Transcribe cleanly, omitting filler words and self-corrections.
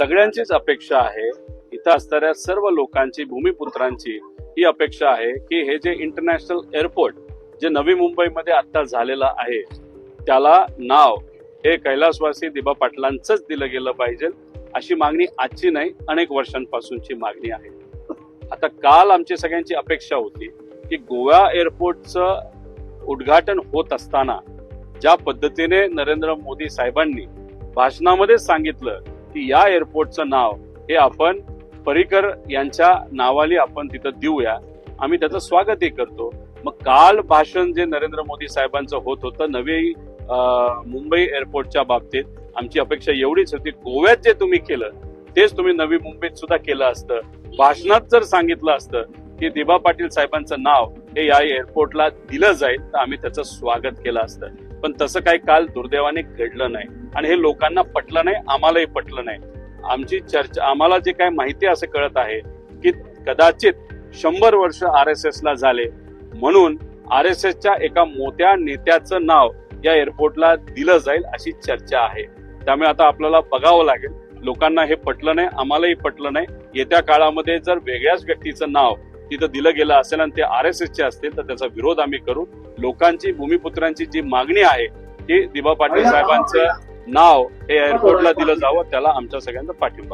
सगळ्यांचीच अपेक्षा आहे, इथं असणाऱ्या सर्व लोकांची, भूमिपुत्रांची ही अपेक्षा आहे की हे जे इंटरनॅशनल एअरपोर्ट जे नवी मुंबईमध्ये आता झालेलं आहे त्याला नाव हे कैलासवासी दिबा पाटलांचंच दिलं गेलं पाहिजे, अशी मागणी आजची नाही, अनेक वर्षांपासूनची मागणी आहे. आता काल आमची सगळ्यांची अपेक्षा होती की गोवा एअरपोर्टचं उद्घाटन होत असताना ज्या पद्धतीने नरेंद्र मोदी साहेबांनी भाषणामध्ये सांगितलं की या एअरपोर्टचं नाव हे आपण पर्रिकर यांच्या नावाली आपण तिथं देऊया, आम्ही त्याचं स्वागतही करतो. मग काल भाषण जे नरेंद्र मोदी साहेबांचं होत होतं नवी मुंबई एअरपोर्टच्या बाबतीत, आमची अपेक्षा एवढीच होती, गोव्यात जे तुम्ही केलं तेच तुम्ही नवी मुंबईत सुद्धा केलं असतं. भाषणात जर सांगितलं असतं की दिबा पाटील साहेबांचं नाव हे या एअरपोर्टला दिलं जाईल तर आम्ही त्याचं स्वागत केलं असतं. पण तसं काही काल दुर्दैवाने घडलं नाही आणि हे लोकांना पटलं नाही, आम्हालाही पटलं नाही. आमची चर्चा, आम्हाला जे काही माहिती असं कळत आहे की कदाचित 100 वर्ष RSS ला झाले म्हणून RSSच्या एका मोठ्या नेत्याचं नाव या एअरपोर्टला दिलं जाईल अशी चर्चा आहे. त्यामुळे आता आपल्याला बघावं लागेल. लोकांना हे पटलं नाही, आम्हालाही पटलं नाही. येत्या काळामध्ये जर वेगळ्याच व्यक्तीचं नाव तिथं दिलं गेलं असेल आणि ते RSSचे असतील तर त्याचा विरोध आम्ही करू. लोकांची, भूमिपुत्रांची जी मागणी आहे की दिबा पाटील साहेबांचं नाव हे एअरपोर्टला दिलं जावं, त्याला आमच्या सगळ्यांचा पाठिंबा आहे.